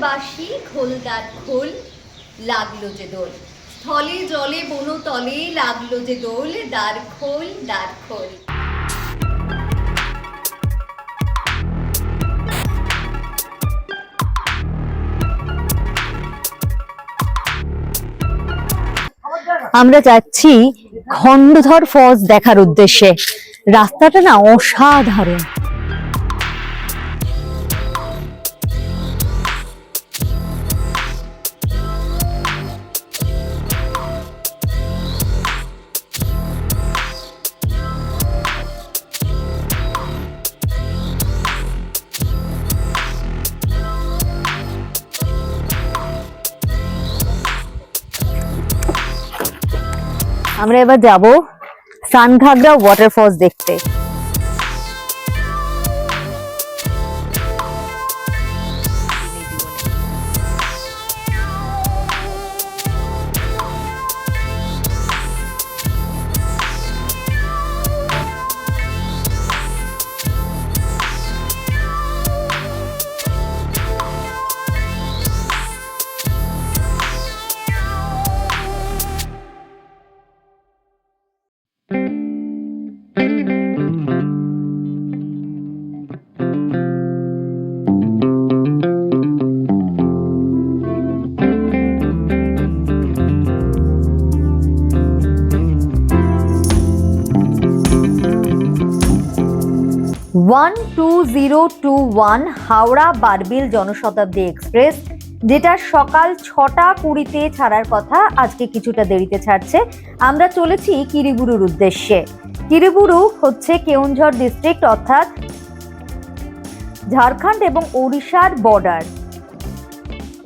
বাসি খোলদার খোল, লাগলো যে দোল। স্থলে জলে বনতলে লাগলো যে দোল, দ্বার খোল দ্বার খোল। আমরা যাচ্ছি খণ্ডধর ফলস দেখার উদ্দেশ্যে। রাস্তাটা না অসাধারণ। আমরা এবার যাব সানঘাগরা ওয়াটারফলস দেখতে। ওয়ান 2021 হাওড়া বারবিল জনশতাব্দী এক্সপ্রেস, যেটা সকাল 6:20 ছাড়ার কথা, আজকে কিছুটা দেরিতে ছাড়ছে। আমরা চলেছি কিরিবুরুর উদ্দেশ্যে। কিরিবুরু হচ্ছে কেওনঝড় ডিস্ট্রিক্ট, অর্থাৎ ঝাড়খণ্ড এবং ওড়িশার বর্ডার।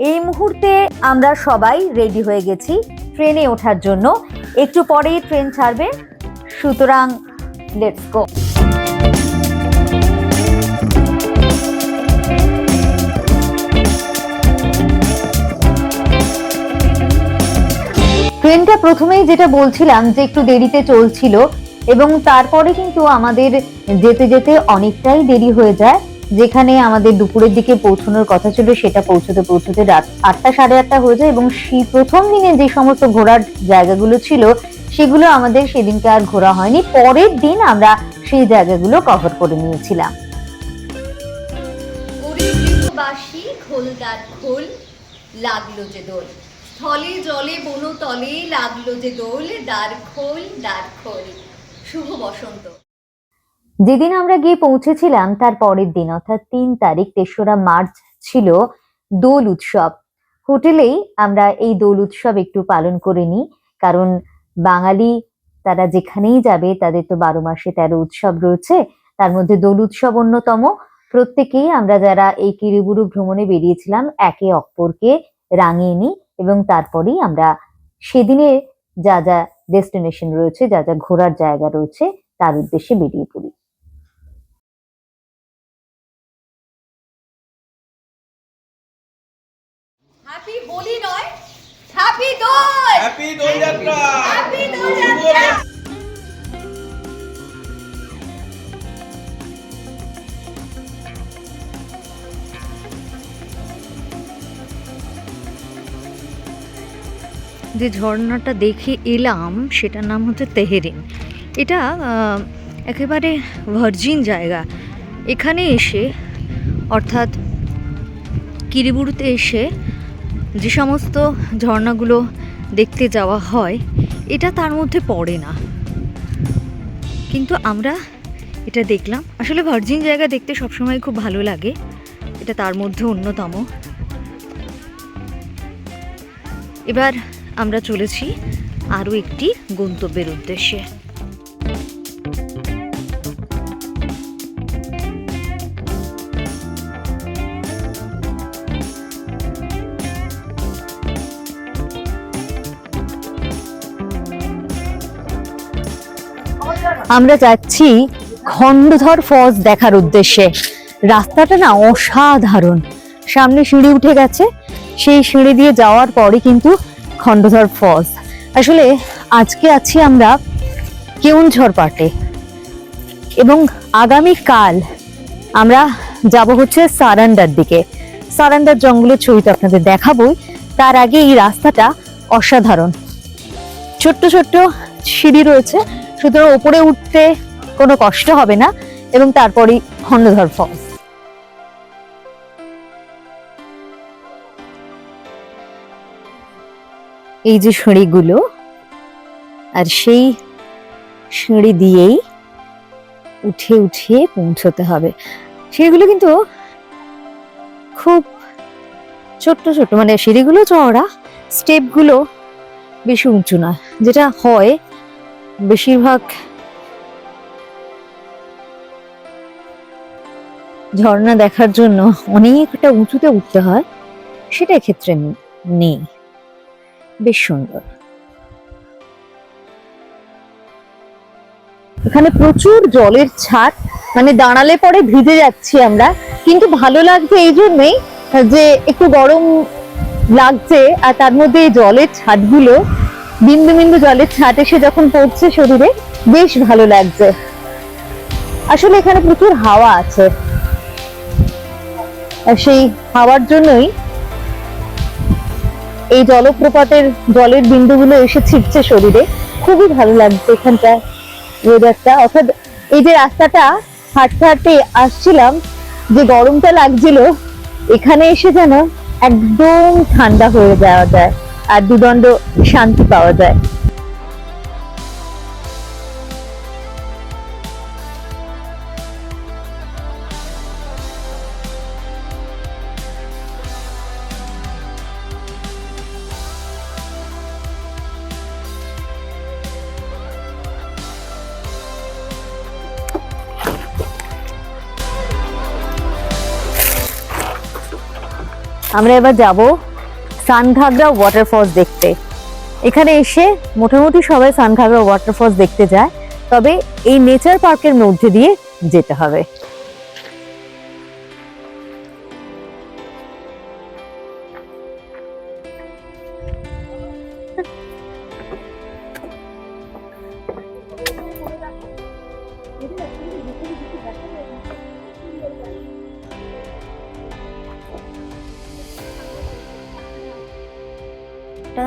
এই মুহূর্তে আমরা সবাই রেডি হয়ে গেছি ট্রেনে ওঠার জন্য। একটু পরেই ট্রেন ছাড়বে, সুতরাং লেটস গো। ট্রেনটা প্রথমেই যেটা বলছিলাম যে একটু দেরিতে চলছিল, এবং তারপরে কিন্তু আমাদের যেতে যেতে অনেকটাই দেরি হয়ে যায়। যেখানে আমাদের দুপুরের দিকে পৌঁছানোর কথা ছিল, সেটা পৌঁছতে পৌঁছতে রাত 8টা সাড়ে 8টা হয়ে যায়। এবং সেই প্রথম দিনে যে সমস্ত ঘোরার জায়গাগুলো ছিল, সেগুলো আমাদের সেদিনকে আর ঘোরা হয়নি। পরের দিন আমরা সেই জায়গাগুলো কভার করে নিয়েছিলাম। বাসি খোলদার খোল, লাগলো যে দোল। স্থলে জলে বনতলে লাগলো যে দোল, দ্বার খোল দ্বার খোল। শুভ বসন্ত। যেদিন আমরা গিয়ে পৌঁছেছিলাম তার পরের দিন, অর্থাৎ 3 তারিখ 3রা মার্চ ছিল দোল উৎসব। হোটেলেই আমরা এই দোল উৎসব একটু পালন করে নিই, কারণ বাঙালি তারা যেখানেই যাবে তাদের তো 12 মাসে 13 উৎসব রয়েছে, তার মধ্যে দোল উৎসব অন্যতম। প্রত্যেকেই আমরা যারা এই কিরিবুরু ভ্রমণে বেরিয়েছিলাম একে অপরকে রাঙিয়ে নিই, এবং তারপরেই আমরা সেদিনে যা যা ডেস্টিনেশন রয়েছে, যা যা ঘোরার জায়গা রয়েছে, তার উদ্দেশ্যে বেরিয়ে পড়ি। হ্যাপি হোলি নয়, হ্যাপি দোল, হ্যাপি দোল যাত্রা, হ্যাপি দোল যাত্রা। যে ঝর্ণাটা দেখে এলাম সেটার নাম হচ্ছে তেহেরিন। এটা একেবারে ভার্জিন জায়গা। এখানে এসে, অর্থাৎ কিরিবুরুতে এসে যে সমস্ত ঝর্ণাগুলো দেখতে যাওয়া হয়, এটা তার মধ্যে পড়ে না, কিন্তু আমরা এটা দেখলাম। আসলে ভার্জিন জায়গা দেখতে সবসময় খুব ভালো লাগে, এটা তার মধ্যে অন্যতম। এবার আমরা চলেছি আরও একটি গন্তব্যের উদ্দেশ্যে। আমরা যাচ্ছি খণ্ডধর ফলস দেখার উদ্দেশ্যে। রাস্তাটা না অসাধারণ। সামনে সিঁড়ি উঠে গেছে, সেই সিঁড়ি দিয়ে যাওয়ার পরে কিন্তু খণ্ডধর ফলস। আসলে আজকে আছি আমরা কেওনঝড় পার্টে, এবং আগামী কাল আমরা যাব হচ্ছে সারান্ডার দিকে। সারেন্দার জঙ্গলের ছবি তো আপনাদের দেখাবোই, তার আগে এই রাস্তাটা অসাধারণ। ছোট্ট ছোট্ট সিঁড়ি রয়েছে, সুতরাং ওপরে উঠতে কোনো কষ্ট হবে না। এবং তারপরেই খণ্ডধর ফলস। এই যে সিঁড়িগুলো, আর সেই সিঁড়ি দিয়েই উঠে উঠে পৌঁছতে হবে। সিঁড়িগুলো কিন্তু খুব ছোট্ট ছোট্ট, মানে সিঁড়িগুলো চওড়া, স্টেপগুলো বেশি উঁচু না, যেটা হয় বেশিরভাগ ঝর্ণা দেখার জন্য অনেকটা উঁচুতে উঠতে হয়, সেটা ক্ষেত্রে নেই। বেশ সুন্দর। এখানে প্রচুর জলের ছাট, মানে দাঁড়ালে পরে ভিজে যাচ্ছি আমরা, কিন্তু ভালো লাগছে এই জন্যই যে একটু গরম লাগছে, আর তার মধ্যে এই জলের ছাটগুলো, বিন্দু বিন্দু জলের ছাট এসে যখন পড়ছে শরীরে, বেশ ভালো লাগছে। আসলে এখানে প্রচুর হাওয়া আছে, আর সেই হাওয়ার জন্যই এই জলপ্রপাতের জলের বিন্দুগুলো এসে ছিটছে শরীরে। খুবই ভালো লাগছে এখানটা ওয়েদারটা। অর্থাৎ এই যে রাস্তাটা হাঁটতে হাঁটতে আসছিলাম, যে গরমটা লাগছিল, এখানে এসে যেন একদম ঠান্ডা হয়ে যাওয়া যায় আর দুদণ্ড শান্তি পাওয়া যায়। আমরা এবার যাব সানঘাগরা ওয়াটারফলস দেখতে। এখানে এসে মোটামুটি সবাই সানঘাগরা ওয়াটারফলস দেখতে যায়, তবে এই নেচার পার্কের মধ্যে দিয়ে যেতে হবে।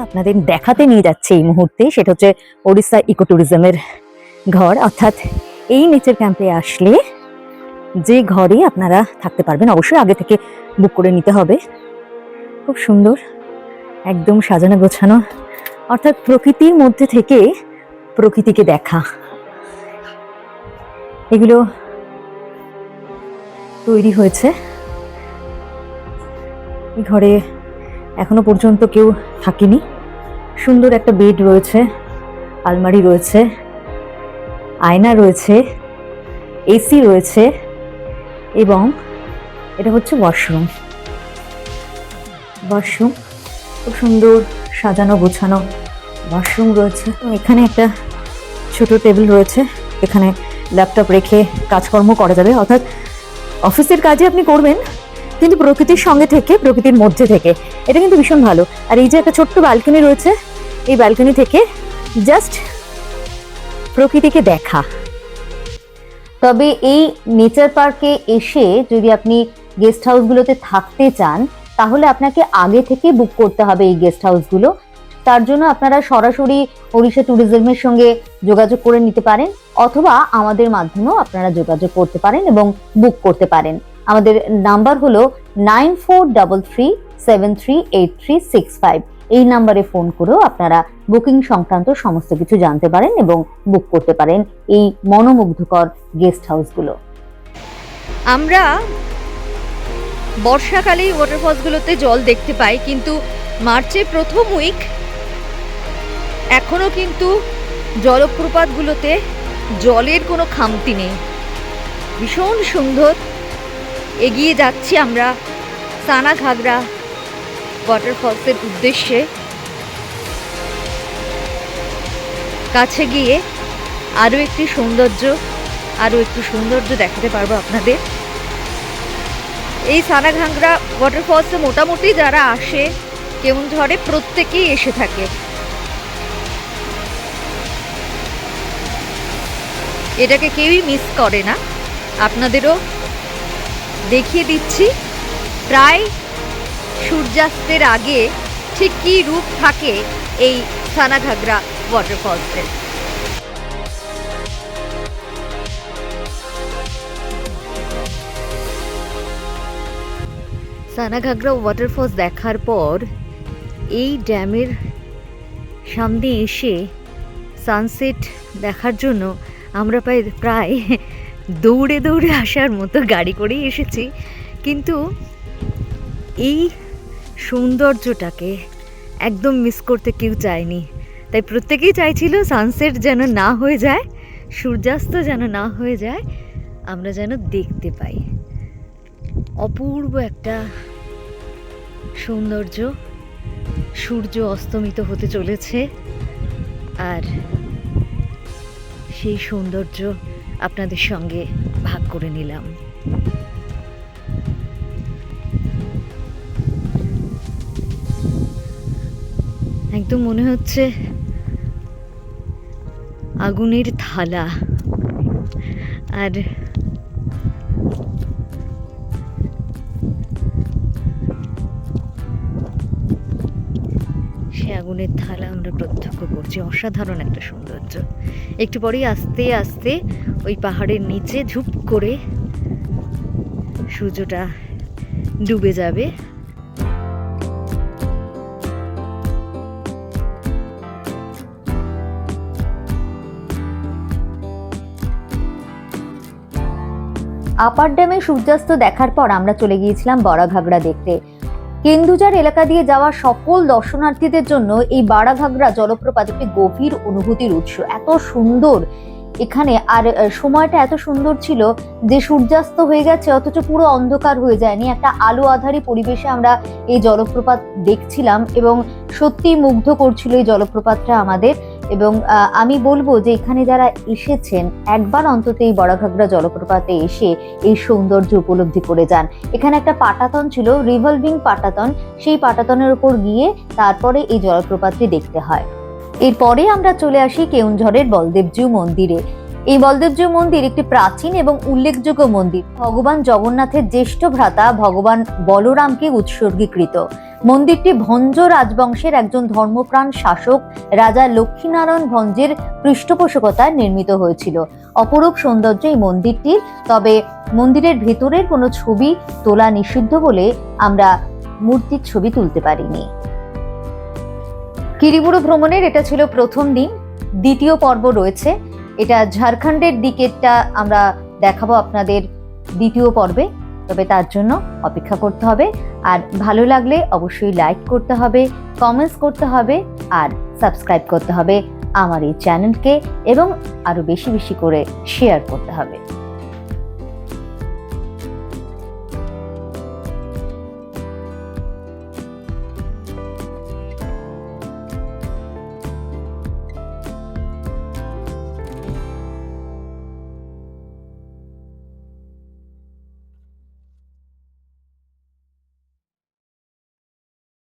আপনাদের দেখাতে নিয়ে যাচ্ছে এই মুহূর্তে, সেটা হচ্ছে ওড়িশা ইকো ট্যুরিজমের ঘর। অর্থাৎ এই নেচার ক্যাম্পে আসলে যে ঘরে আপনারা থাকতে পারবেন, অবশ্যই আগে থেকে বুক করে নিতে হবে। খুব সুন্দর, একদম সাজানো গোছানো, অর্থাৎ প্রকৃতির মধ্যে থেকে প্রকৃতিকে দেখা। এগুলো তৈরি হয়েছে, এই ঘরে এখনো পর্যন্ত কেউ থাকেনি। সুন্দর একটা বেড রয়েছে, আলমারি রয়েছে, আয়না রয়েছে, এসি রয়েছে, এবং এটা হচ্ছে ওয়াশরুম। খুব সুন্দর সাজানো গোছানো ওয়াশরুম রয়েছে। এখানে একটা ছোট টেবিল রয়েছে, এখানে ল্যাপটপ রেখে কাজকর্ম করা যাবে। অর্থাৎ অফিসের কাজে আপনি করবেন, কিন্তু প্রকৃতির সঙ্গে থেকে, প্রকৃতির মধ্যে থেকে। এটা কিন্তু ভীষণ ভালো। আর এই যে একটা ছোট্ট ব্যালকনি রয়েছে, এই ব্যালকনি থেকে জাস্ট প্রকৃতিকে দেখা। তবে এই নেচার পার্কে এসে যদি আপনি গেস্ট হাউসগুলোতে থাকতে চান, তাহলে আপনাকে আগে থেকে বুক করতে হবে এই গেস্ট হাউসগুলো। তার জন্য আপনারা সরাসরি ওড়িশা ট্যুরিজমের সঙ্গে যোগাযোগ করে নিতে পারেন, অথবা আমাদের মাধ্যমেও আপনারা যোগাযোগ করতে পারেন এবং বুক করতে পারেন। আমাদের নাম্বার হলো 9433738365। এই নাম্বারে ফোন করেও আপনারা বুকিং সংক্রান্ত সমস্ত কিছু জানতে পারেন এবং বুক করতে পারেন এই মনোমুগ্ধকর গেস্ট হাউসগুলো। আমরা বর্ষাকালেই ওয়াটারফলসগুলোতে জল দেখতে পাই, কিন্তু মার্চের প্রথম উইক এখনো কিন্তু জলপ্রপাতগুলোতে জলের কোনো খামতি নেই। ভীষণ সুন্দর। এগিয়ে যাচ্ছি আমরা সানাঘাগরা ওয়াটারফলসের উদ্দেশ্যে। কাছে গিয়ে আরও একটু সৌন্দর্য দেখাতে পারবো আপনাদের। এই সানাঘাগরা ওয়াটারফলসে মোটামুটি যারা আসে কেওনঝড়ে, প্রত্যেকেই এসে থাকে। এটাকে কেউই মিস করে না। আপনাদেরও দেখিয়ে দিচ্ছি, প্রায় সূর্যাস্তের আগে ঠিক কী রূপ থাকে এই সানাঘাগরা ওয়াটারফলসের। সানাঘাগরা ওয়াটারফলস দেখার পর এই ড্যামের সামনে এসে সানসেট দেখার জন্য আমরা প্রায় দৌড়ে দৌড়ে আসার মতো গাড়ি করেই এসেছি, কিন্তু এই সৌন্দর্যটাকে একদম মিস করতে কেউ চায়নি। তাই প্রত্যেকেই চাইছিল সানসেট যেন না হয়ে যায়, সূর্যাস্ত যেন না হয়ে যায়, আমরা যেন দেখতে পাই। অপূর্ব একটা সৌন্দর্য, সূর্য অস্তমিত হতে চলেছে, আর সেই সৌন্দর্য আপনাদের সঙ্গে ভাগ করে নিলাম। একদম মনে হচ্ছে আগুনের থালা, আর সে আগুনের থালা আমরা প্রত্যক্ষ করছি। অসাধারণ একটা সৌন্দর্য। একটু পরেই আস্তে আস্তে ওই পাহাড়ের নিচে ঝুপ করে সূর্যটা ডুবে যাবে। আপার ড্যামে সূর্যাস্ত দেখার পর আমরা চলে গিয়েছিলাম বাড়াঘাগরা দেখতে। কেন্দুঝাড় এলাকা দিয়ে যাওয়া সকল দর্শনার্থীদের জন্য এই বাড়াঘাগরা জলপ্রপাত একটি গভীর অনুভূতির উৎস। এত সুন্দর এখানে, আর সময়টা এত সুন্দর ছিল যে সূর্যাস্ত হয়ে গেছে অথচ পুরো অন্ধকার হয়ে যায়নি। একটা আলো আঁধারি পরিবেশে আমরা এই জলপ্রপাত দেখছিলাম এবং সত্যি মুগ্ধ করছিল এই জলপ্রপাতটা আমাদের। এবং আমি বলবো যে এখানে যারা এসেছেন একবার অন্তত এই বাড়াঘাগরা জলপ্রপাতে এসে এই সৌন্দর্য উপলব্ধি করে যান। এখানে একটা পাটাতন ছিল, রিভলভিং পাটাতন, সেই পাটাতনের উপর গিয়ে তারপরে এই জলপ্রপাতটি দেখতে হয়। এরপরে আমরা চলে আসি কেউনঝড়ের বলদেবজিউ মন্দিরে। এই বলদেবজিউ মন্দির একটি প্রাচীন এবং উল্লেখযোগ্য মন্দির। ভগবান জগন্নাথের জ্যেষ্ঠ ভ্রাতা ভগবান বলরামকে উৎসর্গীকৃত। মন্দিরটি ভঞ্জ রাজবংশের একজন ধর্মপ্রাণ শাসক রাজা লক্ষ্মীনারায়ণ ভঞ্জের পৃষ্ঠপোষকতায় নির্মিত হয়েছিল। অপরূপ সৌন্দর্য এই মন্দিরটির, তবে মন্দিরের ভেতরের কোনো ছবি তোলা নিষিদ্ধ বলে আমরা মূর্তির ছবি তুলতে পারিনি। কিরিবুরু ভ্রমণের এটা ছিল প্রথম দিন। দ্বিতীয় পর্ব রয়েছে, এটা ঝাড়খণ্ডের দিকেরটা আমরা দেখাবো আপনাদের দ্বিতীয় পর্বে, তবে তার জন্য অপেক্ষা করতে হবে। আর ভালো লাগলে অবশ্যই লাইক করতে হবে, কমেন্টস করতে হবে, আর সাবস্ক্রাইব করতে হবে আমার এই চ্যানেলকে, এবং আরো বেশি বেশি করে শেয়ার করতে হবে।